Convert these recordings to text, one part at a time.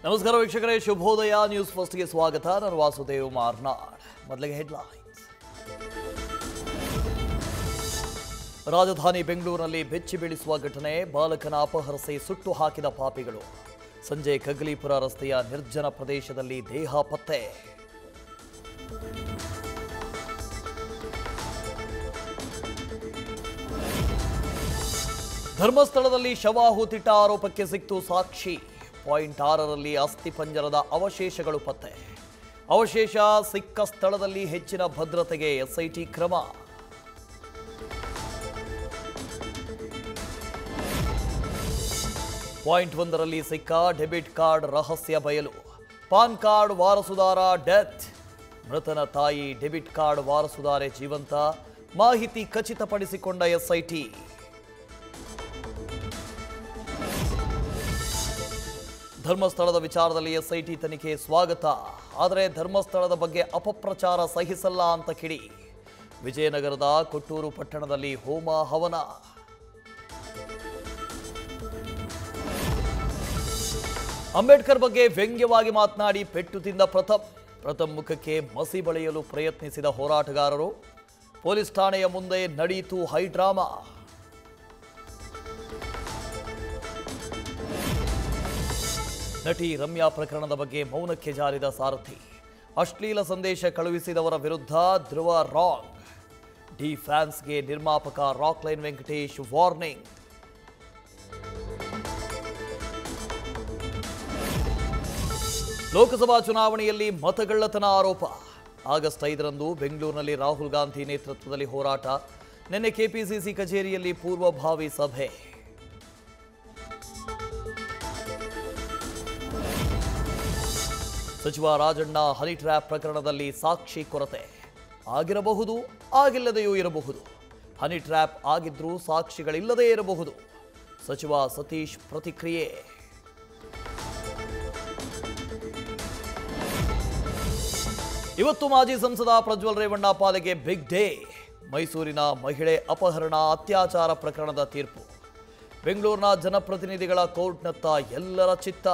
ನಮಸ್ಕಾರ ವೀಕ್ಷಕರೇ, ಶುಭೋದಯ ನ್ಯೂಸ್ ಫಸ್ಟ್ಗೆ ಸ್ವಾಗತ. ನಾನು ವಾಸುದೇವ್ ಮಾರ್ನಾಡ್. ಮೊದಲಿಗೆ ಹೆಡ್ಲೈನ್ಸ್. ರಾಜಧಾನಿ ಬೆಂಗಳೂರಿನಲ್ಲಿ ಬೆಚ್ಚಿ ಬೀಳಿಸುವ ಘಟನೆ. ಬಾಲಕನ ಅಪಹರಿಸಿ ಸುಟ್ಟು ಹಾಕಿದ ಪಾಪಿಗಳು. ಸಂಜೆ ಕಗ್ಲಿಪುರ ರಸ್ತೆಯ ನಿರ್ಜನ ಪ್ರದೇಶದಲ್ಲಿ ದೇಹ ಪತ್ತೆ. ಧರ್ಮಸ್ಥಳದಲ್ಲಿ ಶವಾಹುತಿಟ್ಟ ಆರೋಪಕ್ಕೆ ಸಿಕ್ತು ಸಾಕ್ಷಿ. ಪಾಯಿಂಟ್ 6ರಲ್ಲಿ ಅಸ್ಥಿಪಂಜರದ ಅವಶೇಷಗಳು ಪತ್ತೆ. ಅವಶೇಷ ಸಿಕ್ಕ ಸ್ಥಳದಲ್ಲಿ ಹೆಚ್ಚಿನ ಭದ್ರತೆಗೆ ಎಸ್ಐಟಿ ಕ್ರಮ. ಪಾಯಿಂಟ್ 1ರಲ್ಲಿ ಸಿಕ್ಕ ಡೆಬಿಟ್ ಕಾರ್ಡ್ ರಹಸ್ಯ ಬಯಲು. ಪಾನ್ ಕಾರ್ಡ್ ವಾರಸುದಾರ ಡೆತ್. ಮೃತನ ತಾಯಿ ಡೆಬಿಟ್ ಕಾರ್ಡ್ ವಾರಸುದಾರೆ ಜೀವಂತ. ಮಾಹಿತಿ ಖಚಿತಪಡಿಸಿಕೊಂಡ ಎಸ್ಐಟಿ. ಧರ್ಮಸ್ಥಳದ ವಿಚಾರದಲ್ಲಿ ಎಸ್ಐಟಿ ತನಿಖೆ ಸ್ವಾಗತ. ಆದರೆ ಧರ್ಮಸ್ಥಳದ ಬಗ್ಗೆ ಅಪಪ್ರಚಾರ ಸಹಿಸಲ್ಲ ಅಂತ ಕಿಡಿ. ವಿಜಯನಗರದ ಕೊಟ್ಟೂರು ಪಟ್ಟಣದಲ್ಲಿ ಹೋಮ ಹವನ. ಅಂಬೇಡ್ಕರ್ ಬಗ್ಗೆ ವ್ಯಂಗ್ಯವಾಗಿ ಮಾತನಾಡಿ ಪೆಟ್ಟು ತಿಂದ ಪ್ರಥಮ್ ಮುಖಕ್ಕೆ ಮಸಿ ಬಳಿಯಲು ಪ್ರಯತ್ನಿಸಿದ ಹೋರಾಟಗಾರರು. ಪೊಲೀಸ್ ಠಾಣೆಯ ಮುಂದೆ ನಡೆಯಿತು ಹೈಡ್ರಾಮಾ. ನಟಿ ರಮ್ಯಾ ಪ್ರಕರಣದ ಬಗ್ಗೆ ಮೌನಕ್ಕೆ ಜಾರಿದ ಸಾರಥಿ. ಅಶ್ಲೀಲ ಸಂದೇಶ ಕಳುಹಿಸಿದವರ ವಿರುದ್ಧ ಧ್ರುವ ರಾಂಗ್. ಡಿ ಫ್ಯಾನ್ಸ್ಗೆ ನಿರ್ಮಾಪಕ ರಾಕ್ಲೈನ್ ವೆಂಕಟೇಶ್ ವಾರ್ನಿಂಗ್. ಲೋಕಸಭಾ ಚುನಾವಣೆಯಲ್ಲಿ ಮತಗಳ್ಳತನ ಆರೋಪ. ಆಗಸ್ಟ್ 5ರಂದು ಬೆಂಗಳೂರಿನಲ್ಲಿ ರಾಹುಲ್ ಗಾಂಧಿ ನೇತೃತ್ವದಲ್ಲಿ ಹೋರಾಟ. ನಿನ್ನೆ ಕೆಪಿಸಿಸಿ ಕಚೇರಿಯಲ್ಲಿ ಪೂರ್ವಭಾವಿ ಸಭೆ. ಸಚಿವ ರಾಜಣ್ಣ ಹನಿ ಟ್ರ್ಯಾಪ್ ಪ್ರಕರಣದಲ್ಲಿ ಸಾಕ್ಷಿ ಕೊರತೆ. ಆಗಿರಬಹುದು, ಆಗಿಲ್ಲದೆಯೂ ಇರಬಹುದು. ಹನಿ ಟ್ರ್ಯಾಪ್ ಆಗಿದ್ರೂ ಸಾಕ್ಷಿಗಳಿಲ್ಲದೇ ಇರಬಹುದು. ಸಚಿವ ಸತೀಶ್ ಪ್ರತಿಕ್ರಿಯೆ. ಇವತ್ತು ಮಾಜಿ ಸಂಸದ ಪ್ರಜ್ವಲ್ ರೇವಣ್ಣ ಪಾಲಿಗೆ ಬಿಗ್ ಡೇ. ಮೈಸೂರಿನ ಮಹಿಳೆ ಅಪಹರಣ ಅತ್ಯಾಚಾರ ಪ್ರಕರಣದ ತೀರ್ಪು. ಬೆಂಗಳೂರಿನ ಜನಪ್ರತಿನಿಧಿಗಳ ಕೋರ್ಟ್ನತ್ತ ಎಲ್ಲರ ಚಿತ್ತ.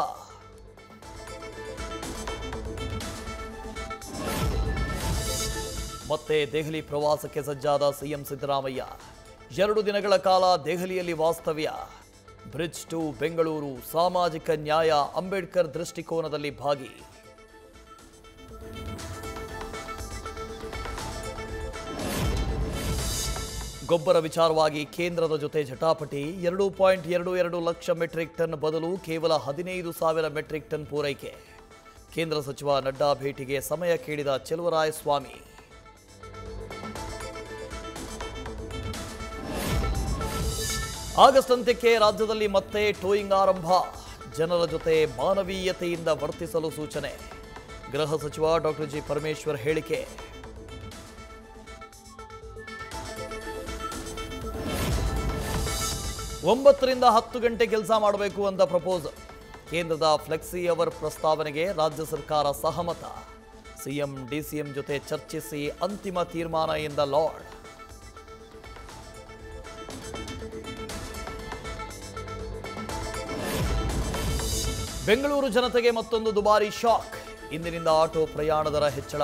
ಮತ್ತೆ ದೆಹಲಿ ಪ್ರವಾಸಕ್ಕೆ ಸಜ್ಜಾದ ಸಿಎಂ ಸಿದ್ದರಾಮಯ್ಯ. 2 ದಿನಗಳ ಕಾಲ ದೆಹಲಿಯಲ್ಲಿ ವಾಸ್ತವ್ಯ. ಬ್ರಿಡ್ಜ್ ಟು ಬೆಂಗಳೂರು, ಸಾಮಾಜಿಕ ನ್ಯಾಯ, ಅಂಬೇಡ್ಕರ್ ದೃಷ್ಟಿಕೋನದಲ್ಲಿ ಭಾಗಿ. ಗೊಬ್ಬರ ವಿಚಾರವಾಗಿ ಕೇಂದ್ರದ ಜೊತೆ ಜಟಾಪಟಿ. 2.22 ಲಕ್ಷ ಮೆಟ್ರಿಕ್ ಟನ್ ಬದಲು ಕೇವಲ 15,000 ಮೆಟ್ರಿಕ್ ಟನ್ ಪೂರೈಕೆ. ಕೇಂದ್ರ ಸಚಿವ ನಡ್ಡಾ ಭೇಟಿಗೆ ಸಮಯ ಕೇಳಿದ ಚೆಲುವರಾಯಸ್ವಾಮಿ. ಆಗಸ್ಟ್ ಅಂತ್ಯಕ್ಕೆ ರಾಜ್ಯದಲ್ಲಿ ಮತ್ತೆ ಟೋಯಿಂಗ್ ಆರಂಭ. ಜನರ ಜೊತೆ ಮಾನವೀಯತೆಯಿಂದ ವರ್ತಿಸಲು ಸೂಚನೆ. ಗೃಹ ಸಚಿವ ಡಾಕ್ಟರ್ ಜಿ ಪರಮೇಶ್ವರ್ ಹೇಳಿಕೆ. ಒಂಬತ್ತರಿಂದ 10 ಗಂಟೆ ಕೆಲಸ ಮಾಡಬೇಕು ಅಂತ ಪ್ರಪೋಸಲ್. ಕೇಂದ್ರದ ಫ್ಲೆಕ್ಸಿ ಅವರ್ ಪ್ರಸ್ತಾವನೆಗೆ ರಾಜ್ಯ ಸರ್ಕಾರ ಸಹಮತ. ಸಿಎಂ ಡಿಸಿಎಂ ಜೊತೆ ಚರ್ಚಿಸಿ ಅಂತಿಮ ತೀರ್ಮಾನ ಎಂದ ಲಾರ್ಡ್. ಬೆಂಗಳೂರು ಜನತೆಗೆ ಮತ್ತೊಂದು ದುಬಾರಿ ಶಾಕ್. ಇಂದಿನಿಂದ ಆಟೋ ಪ್ರಯಾಣ ದರ ಹೆಚ್ಚಳ.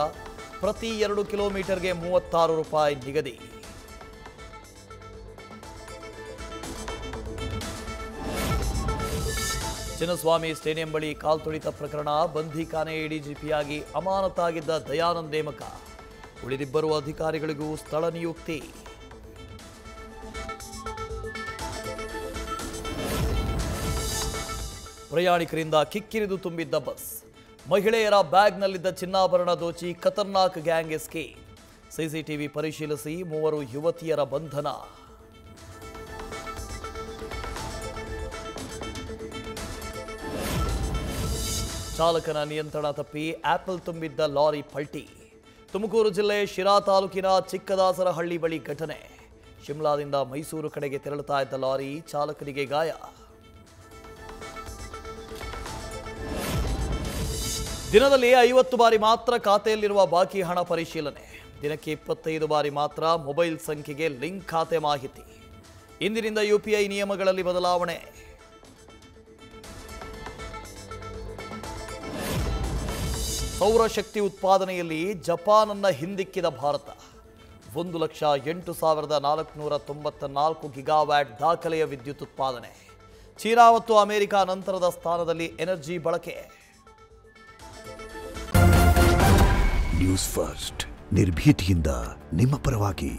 ಪ್ರತಿ 2 ಕಿಲೋಮೀಟರ್ಗೆ 36 ರೂಪಾಯಿ ನಿಗದಿ. ಚಿನ್ನಸ್ವಾಮಿ ಸ್ಟೇಡಿಯಂ ಬಳಿ ಕಾಲ್ತುಳಿತ ಪ್ರಕರಣ. ಬಂಧಿಖಾನೆ ಎಡಿಜಿಪಿಯಾಗಿ ಅಮಾನತಾಗಿದ್ದ ದಯಾನಂದ್ ನೇಮಕ. ಉಳಿದಿಬ್ಬರು ಅಧಿಕಾರಿಗಳಿಗೂ ಸ್ಥಳ ನಿಯುಕ್ತಿ. ಪ್ರಯಾಣಿಕರಿಂದ ಕಿಕ್ಕಿರಿದು ತುಂಬಿದ್ದ ಬಸ್. ಮಹಿಳೆಯರ ಬ್ಯಾಗ್ನಲ್ಲಿದ್ದ ಚಿನ್ನಾಭರಣ ದೋಚಿ ಖತರ್ನಾಕ್ ಗ್ಯಾಂಗ್ ಎಸ್ಕೇಪ್. ಸಿಸಿಟಿವಿ ಪರಿಶೀಲಿಸಿ 3 ಯುವತಿಯರ ಬಂಧನ. ಚಾಲಕನ ನಿಯಂತ್ರಣ ತಪ್ಪಿ ಆಪಲ್ ತುಂಬಿದ್ದ ಲಾರಿ ಪಲ್ಟಿ. ತುಮಕೂರು ಜಿಲ್ಲೆ ಶಿರಾ ತಾಲೂಕಿನ ಚಿಕ್ಕದಾಸರಹಳ್ಳಿ ಬಳಿ ಘಟನೆ. ಶಿಮ್ಲಾದಿಂದ ಮೈಸೂರು ಕಡೆಗೆ ತೆರಳುತ್ತಾ ಇದ್ದ ಲಾರಿ ಚಾಲಕನಿಗೆ ಗಾಯ. ದಿನದಲ್ಲಿ 50 ಬಾರಿ ಮಾತ್ರ ಖಾತೆಯಲ್ಲಿರುವ ಬಾಕಿ ಹಣ ಪರಿಶೀಲನೆ. ದಿನಕ್ಕೆ 25 ಬಾರಿ ಮಾತ್ರ ಮೊಬೈಲ್ ಸಂಖ್ಯೆಗೆ ಲಿಂಕ್ ಖಾತೆ ಮಾಹಿತಿ. ಇಂದಿನಿಂದ ಯುಪಿಐ ನಿಯಮಗಳಲ್ಲಿ ಬದಲಾವಣೆ. ಸೌರಶಕ್ತಿ ಉತ್ಪಾದನೆಯಲ್ಲಿ ಜಪಾನನ್ನ ಹಿಂದಿಕ್ಕಿದ ಭಾರತ 1,08,494 ಗಿಗಾವ್ಯಾಟ್ ದಾಖಲೆಯ ವಿದ್ಯುತ್ ಉತ್ಪಾದನೆ. ಚೀನಾ ಮತ್ತು ಅಮೆರಿಕ ನಂತರದ ಸ್ಥಾನದಲ್ಲಿ ಎನರ್ಜಿ ಬಳಕೆ. ನ್ಯೂಸ್ ಫಸ್ಟ್ ನಿರ್ಭೀತಿಯಿಂದ ನಿಮ್ಮ ಪರವಾಗಿ.